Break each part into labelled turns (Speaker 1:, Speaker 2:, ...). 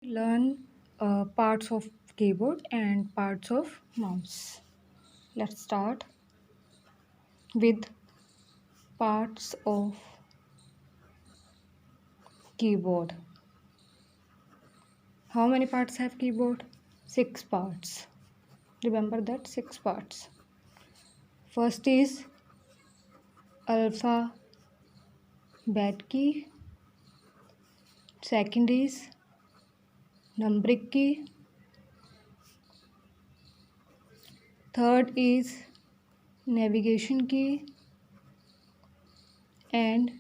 Speaker 1: learn parts of keyboard and parts of mouse. Let's start with parts of keyboard. How many parts have keyboard? 6 parts. Remember that 6 parts. First is alphabet key. Second is numeric key. Third is navigation key, and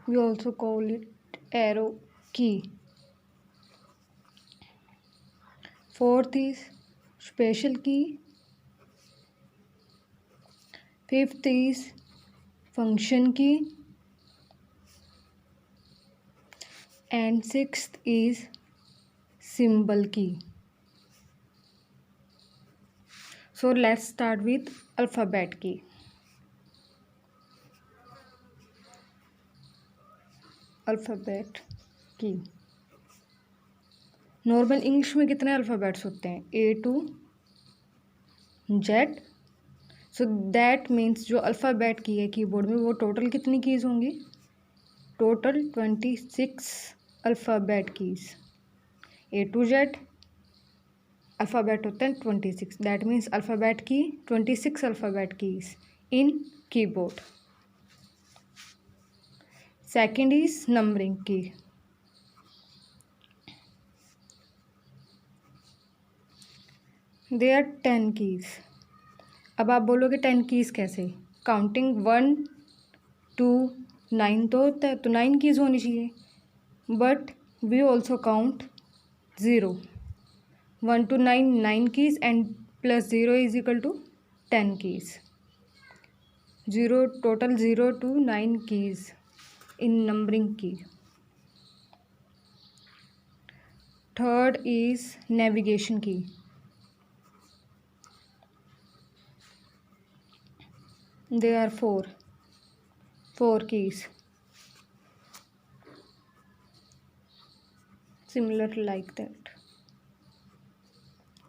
Speaker 1: we also call it arrow key. Fourth is special key. Fifth is function key, and sixth is symbol key. So let's start with alphabet key. Alphabet key normal English में कितने alphabets होते हैं? A to Z. So that means जो alphabet key है keyboard में वो total कितनी keys होंगी? Total 26 alphabet keys. A to Z alphabet होते हैं 26. That means alphabet key 26 alphabet keys in keyboard. Second is numbering key. They are 10 keys. अब आप बोलोगे 10 कीज़ कैसे? काउंटिंग 1 to 9 तो होता है, तो 9 कीज़ होनी चाहिए. But we also count 0. 1 to 9 9 keys and plus 0 is equal to 10 keys. 0 total 0 to 9 keys in numbering key. Third is navigation key. There are four keys, similar like that: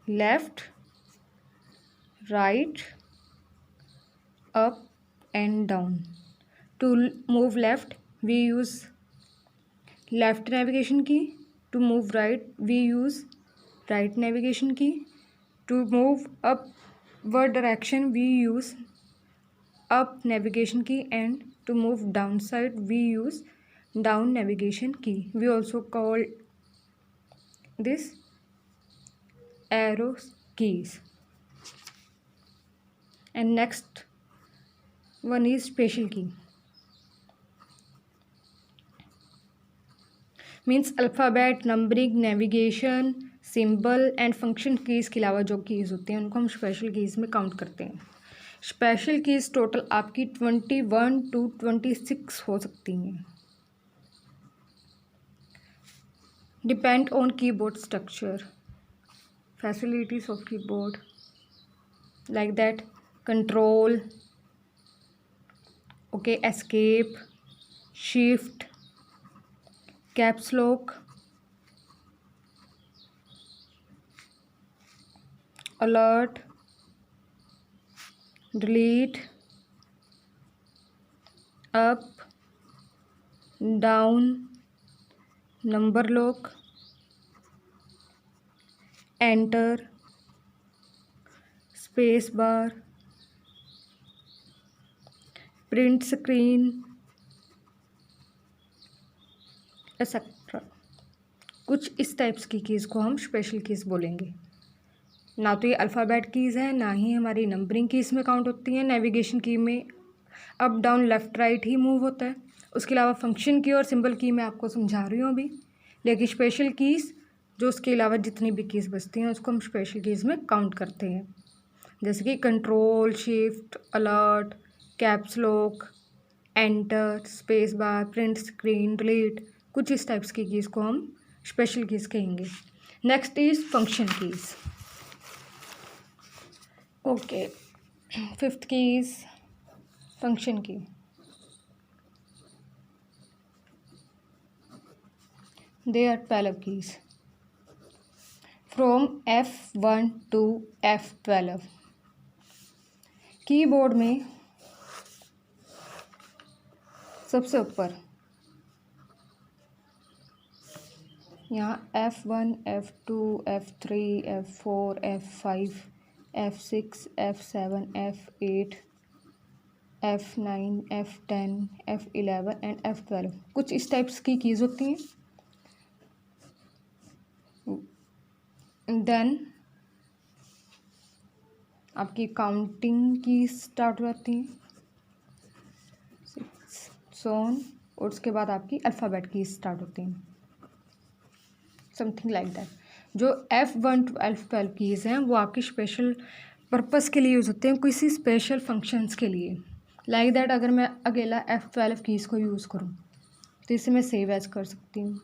Speaker 1: left, right, up and down. To move left we use left navigation key. To move right we use right navigation key. To move upward direction we use up navigation key, and to move downside we use down navigation key. We also call this arrow keys. And next one is special key. Means alphabet, numbering, navigation, symbol and function keys के अलावा जो keys होती हैं उनको हम special keys में count करते हैं. स्पेशल कीज़ टोटल आपकी 21 to 26 हो सकती हैं. Depend on keyboard structure. Facilities of keyboard like that: control, okay, escape, shift, caps lock, alert, delete, up, down, number lock, enter, space bar, print screen, etcetera. कुछ इस types की keys को हम special keys बोलेंगे. ना तो ये alphabet keys हैं, ना ही हमारी नंबरिंग कीज़ में काउंट होती हैं. नेविगेशन की में अप डाउन लेफ़्ट राइट ही मूव होता है. उसके अलावा फंक्शन की और सिंबल की मैं आपको समझा रही हूँ अभी. लेकिन स्पेशल कीज़ जो उसके अलावा जितनी भी कीज़ बचती हैं उसको हम स्पेशल कीज़ में काउंट करते हैं. जैसे कि control, shift, alert, caps lock, enter, space bar, print screen, delete. कुछ इस टाइप्स की कीज़ को हम स्पेशल कीज़ कहेंगे. Next is function keys. Okay, fifth keys function key. They are 12 keys. From F1 to F12। Keyboard में सबसे ऊपर यहाँ F1, F2, F3, F4, F5, F6, F7, F8, F9, F10, F11 and F12 कुछ इस types की keys होती हैं। Then आपकी काउंटिंग की स्टार्ट हो जाती हैं, सोन, और उसके बाद आपकी अल्फ़ाबेट की स्टार्ट होती हैं, समथिंग लाइक दैट। जो F1 to F12 कीज़ हैं वो आपकी स्पेशल पर्पस के लिए यूज़ होते हैं, किसी स्पेशल फंक्शंस के लिए। लाइक दैट अगर मैं अकेला F12 कीज़ को यूज़ करूँ तो इसे मैं सेव एज कर सकती हूँ।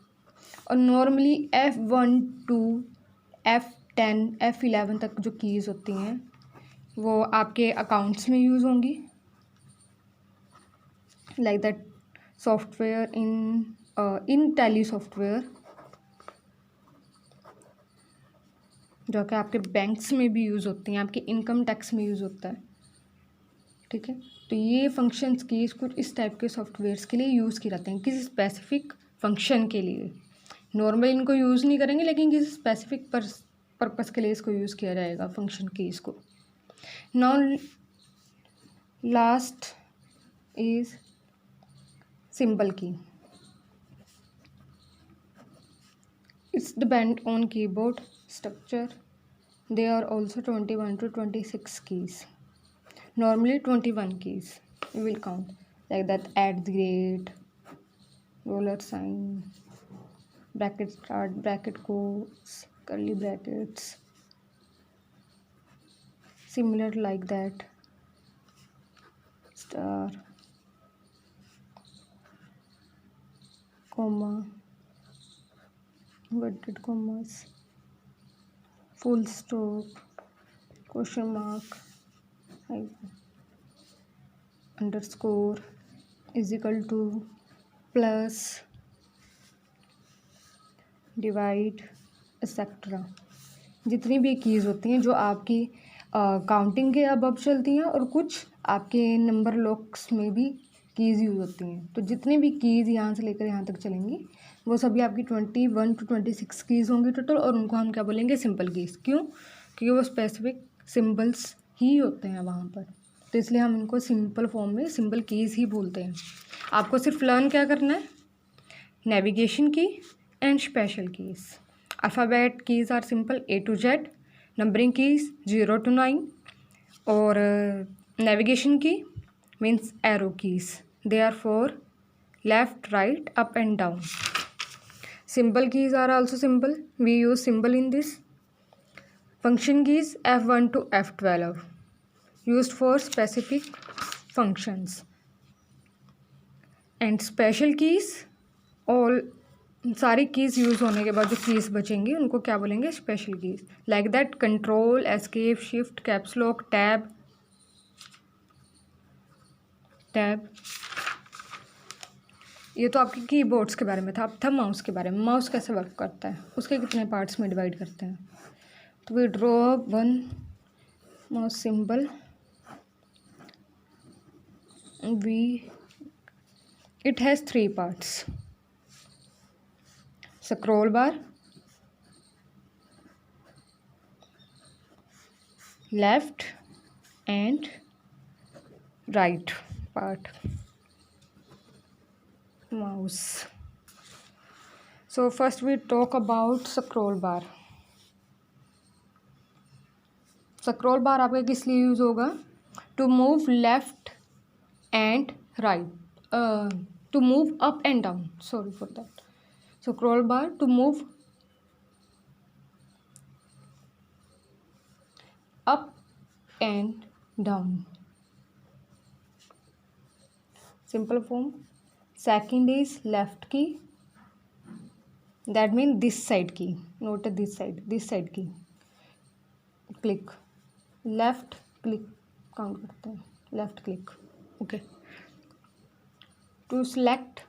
Speaker 1: और normally F1 to F10, F11 तक जो कीज़ होती हैं वो आपके अकाउंट्स में यूज़ होंगी, like that software in tally software, जो कि आपके बैंक्स में भी यूज़ होती हैं, आपके इनकम टैक्स में यूज़ होता है। ठीक है, तो ये फंक्शंस कीज़ कुछ इस टाइप के सॉफ्टवेयर्स के लिए यूज़ किए जाते हैं, किसी स्पेसिफिक फंक्शन के लिए। नॉर्मली इनको यूज़ नहीं करेंगे, लेकिन किसी स्पेसिफिक पर्पस के लिए इसको यूज़ किया जाएगा फंक्शन कीज़ को। नाउ लास्ट इज सिंबल की। It's depend on keyboard structure. There are also 21 to 26 keys. Normally 21 keys you will count, like that: @ $sign, bracket start, bracket quotes, curly brackets, similar like that, star, comma, inverted commas, full stop, question mark, underscore, is equal to, plus, divide, etcetera. जितनी भी keys होती हैं जो आपकी counting के अब चलती हैं, और कुछ आपके नंबर लॉक्स में भी कीज़ यूज़ होती हैं। तो जितनी भी कीज़ यहाँ से लेकर यहाँ तक चलेंगी वो सभी आपकी 21 to 26 कीज़ होंगी टोटल, और उनको हम क्या बोलेंगे? Simple keys. क्यों? क्योंकि वो स्पेसिफिक सिंबल्स ही होते हैं वहाँ पर, तो इसलिए हम इनको सिंपल फॉर्म में सिंपल कीज़ ही बोलते हैं। आपको सिर्फ लर्न क्या करना है? Navigation key and special keys. Alphabet keys are simple A to Z, numbering keys 0 to 9, और navigation key means arrow keys, they are for left, right, up and down. Symbol keys are also simple, we use symbol in this. Function keys F1 to F12 used for specific functions, and special keys all सारी keys use होने के बाद जो keys बचेंगी उनको क्या बोलेंगे? Special keys. Like that control, escape, shift, caps lock, tab. ये तो आपके कीबोर्ड्स के बारे में था। अब था माउस के बारे में। माउस कैसे वर्क करता है, उसके कितने पार्ट्स में डिवाइड करते हैं। तो we draw one mouse symbol, it has 3 parts: scroll bar, left and right part, mouse. So first we talk about scroll bar. Scroll bar आपका किस लिए यूज़ होगा? To move left and right, to move up and down, sorry for that. Scroll bar to move up and down, simple form. Second is left key, that mean this side key, not this side key. Click, left click count करते हैं, left click, okay. To select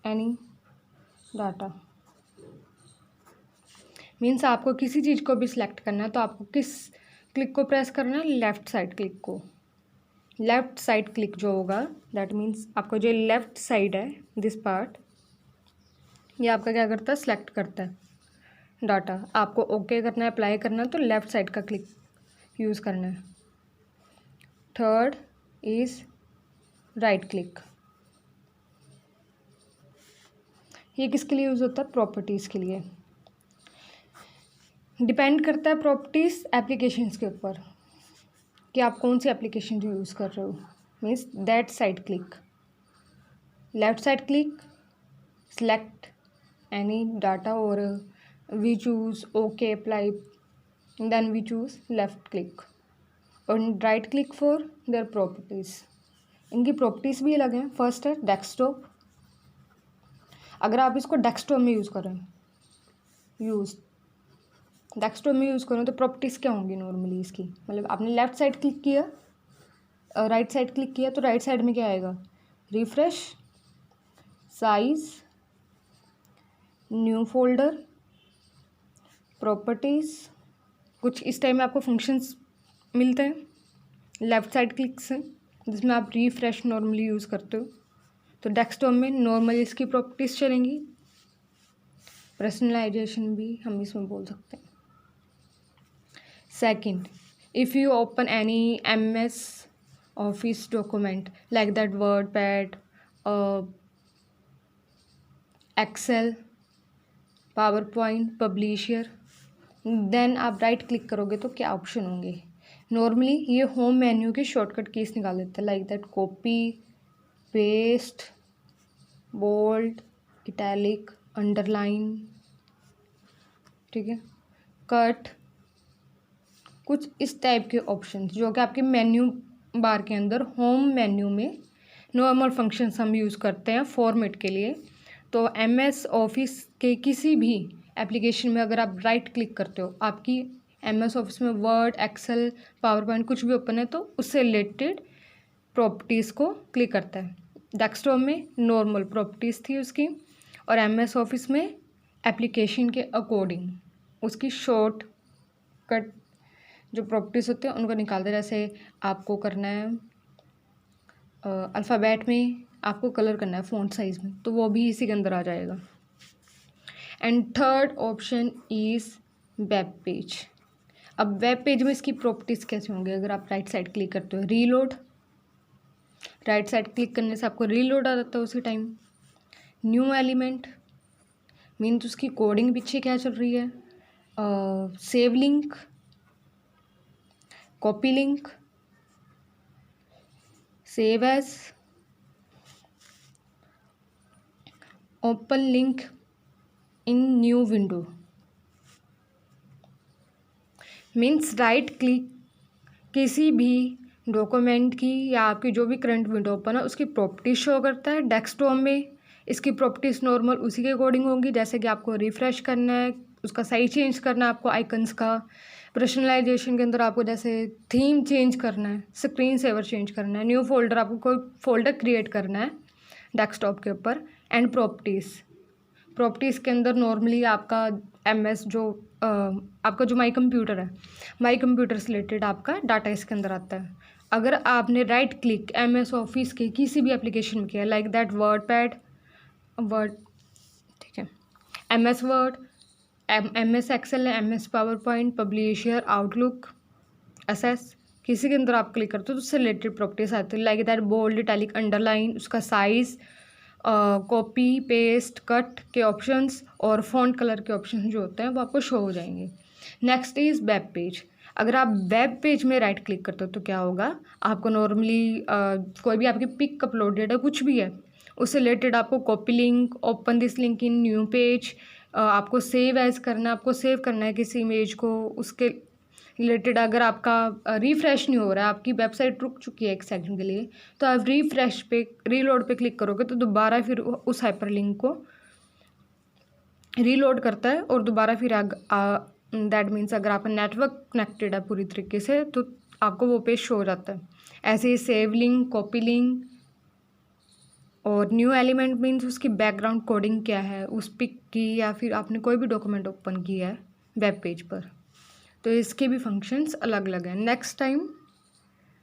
Speaker 1: any data, means आपको किसी चीज़ को भी select करना है तो आपको किस क्लिक को प्रेस करना है, लेफ़्ट साइड क्लिक को। लेफ़्ट साइड क्लिक जो होगा दैट मीन्स आपको जो लेफ़्ट साइड है दिस पार्ट, ये आपका क्या करता है, सिलेक्ट करता है डाटा। आपको ओके करना है, अप्लाई करना है तो लेफ़्ट साइड का क्लिक यूज़ करना है। Third is right click. ये किसके लिए यूज़ होता है, प्रॉपर्टीज़ के लिए। डिपेंड करता है प्रॉपर्टीज़ एप्लीकेशंस के ऊपर कि आप कौन सी एप्लीकेशन जो यूज़ कर रहे हो। Means that side click, left side click, select any data or we choose OK apply, then we choose left click and right click for their properties। इनकी प्रॉपर्टीज़ भी अलग हैं। फर्स्ट है डेस्कटॉप। अगर आप इसको डेस्कटॉप में यूज़ करें डेस्कटॉप में यूज़ करें तो प्रॉपर्टीज़ क्या होंगी नॉर्मली इसकी, मतलब आपने लेफ़्ट साइड क्लिक किया, राइट साइड क्लिक किया तो राइट साइड में क्या आएगा, refresh, size, new folder, properties, कुछ इस टाइम में आपको फंक्शंस मिलते हैं लेफ़्ट साइड क्लिक से, जिसमें आप रिफ्रेश नॉर्मली यूज़ करते हो। तो डेस्कटॉप में नॉर्मली इसकी प्रॉपर्टीज़ चलेंगी। पर्सनलाइजेशन भी हम इसमें बोल सकते हैं। Second, if you open any MS Office document like that WordPad, Excel, PowerPoint, Publisher, then आप राइट क्लिक करोगे तो क्या ऑप्शन होंगे। नॉर्मली ये होम मेन्यू के शॉर्टकट कीज निकाल देते हैं like that copy, paste, bold, italic, underline, ठीक है, कट, कुछ इस टाइप के ऑप्शन जो कि आपके मेन्यू बार के अंदर होम मेन्यू में नॉर्मल फंक्शंस हम यूज़ करते हैं फॉर्मेट के लिए। तो MS ऑफिस के किसी भी एप्लीकेशन में अगर आप राइट क्लिक करते हो, आपकी MS ऑफिस में वर्ड, एक्सेल, पावर पॉइंट कुछ भी ओपन है तो उससे रिलेटेड प्रॉपर्टीज़ को क्लिक करता है। डेस्कटॉप में नॉर्मल प्रॉपर्टीज़ थी उसकी, और MS ऑफिस में एप्लीकेशन के अकॉर्डिंग उसकी शॉर्ट कट जो प्रॉपर्टीज़ होते हैं उनको निकालते हैं। जैसे आपको करना है अल्फ़ाबेट में, आपको कलर करना है फ़ॉन्ट साइज़ में, तो वो भी इसी के अंदर आ जाएगा। And third option is web page. अब वेब पेज में इसकी प्रॉपर्टीज़ कैसे होंगे, अगर आप राइट साइड क्लिक करते हो, रीलोड, राइट साइड क्लिक करने से आपको रीलोड आ जाता है उसी टाइम। न्यू एलिमेंट मीन्स उसकी कोडिंग पीछे क्या चल रही है, save link, copy link, save as, open link in new window. Means right click किसी भी डॉक्यूमेंट की या आपकी जो भी करंट विंडो ओपन है उसकी प्रॉपर्टीज शो करता है। डेस्कटॉप में इसकी प्रॉपर्टीज़ नॉर्मल उसी के अकॉर्डिंग होंगी, जैसे कि आपको रिफ़्रेश करना है, उसका साइज चेंज करना है आपको आइकन्स का। पर्सनलाइजेशन के अंदर आपको जैसे थीम चेंज करना है, स्क्रीन सेवर चेंज करना है, न्यू फोल्डर, आपको कोई फोल्डर क्रिएट करना है डेस्कटॉप के ऊपर। एंड प्रॉपर्टीज़ के अंदर नॉर्मली आपका MS जो आपका जो माई कंप्यूटर है, माई कंप्यूटर से रिलेटेड आपका डाटा इसके अंदर आता है। अगर आपने राइट क्लिक MS ऑफिस के किसी भी एप्लीकेशन में किया like that WordPad, Word, ठीक है, MS Word, MS Excel, MS PowerPoint, Publisher, Outlook, SS, किसी के अंदर आप क्लिक करते हो तो उससे रिलेटेड प्रॉपर्टीज आती है like that bold, italic, underline, उसका साइज़, कॉपी, पेस्ट, कट के ऑप्शंस और फॉन्ट कलर के ऑप्शन जो होते हैं वो आपको शो हो जाएंगे। Next is web page. अगर आप वेब पेज में राइट क्लिक करते हो तो क्या होगा, आपको नॉर्मली कोई भी आपकी पिक अपलोडेड है, कुछ भी है, उससे रिलेटेड आपको copy link, open this link in new page, आपको सेव एज करना, आपको सेव करना है किसी इमेज को, उसके रिलेटेड अगर आपका रिफ़्रेश नहीं हो रहा है, आपकी वेबसाइट रुक चुकी है एक सेकंड के लिए, तो आप रिफ़्रेश पे, रीलोड पे क्लिक करोगे तो दोबारा फिर उस हाइपरलिंक को रीलोड करता है और दोबारा फिर दैट मीन्स अगर आपका नेटवर्क कनेक्टेड है पूरी तरीके से तो आपको वो पेज शो हो जाता है। ऐसे ही सेव लिंक, कॉपी लिंक और न्यू एलिमेंट मीन्स उसकी बैकग्राउंड कोडिंग क्या है उस पिक की, या फिर आपने कोई भी डॉक्यूमेंट ओपन किया है वेब पेज पर। तो इसके भी फंक्शंस अलग अलग हैं। नेक्स्ट टाइम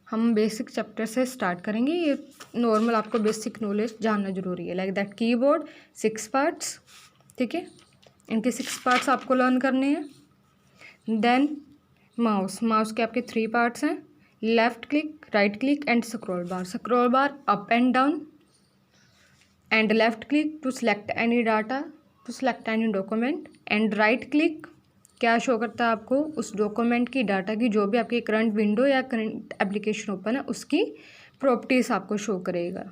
Speaker 1: हम बेसिक चैप्टर से स्टार्ट करेंगे। ये नॉर्मल आपको बेसिक नॉलेज जानना ज़रूरी है। लाइक दैट कीबोर्ड 6 पार्ट्स, ठीक है, इनके 6 पार्ट्स आपको लर्न करने हैं। देन माउस के आपके 3 पार्ट्स हैं, left click, right click and scroll bar. Scroll bar up and down and left click to select any data, to select any document, and right click क्या show करता है आपको, उस डॉक्यूमेंट की, data की, जो भी आपकी करंट विंडो या करंट एप्लीकेशन ओपन है उसकी प्रॉपर्टीज़ आपको शो करेगा।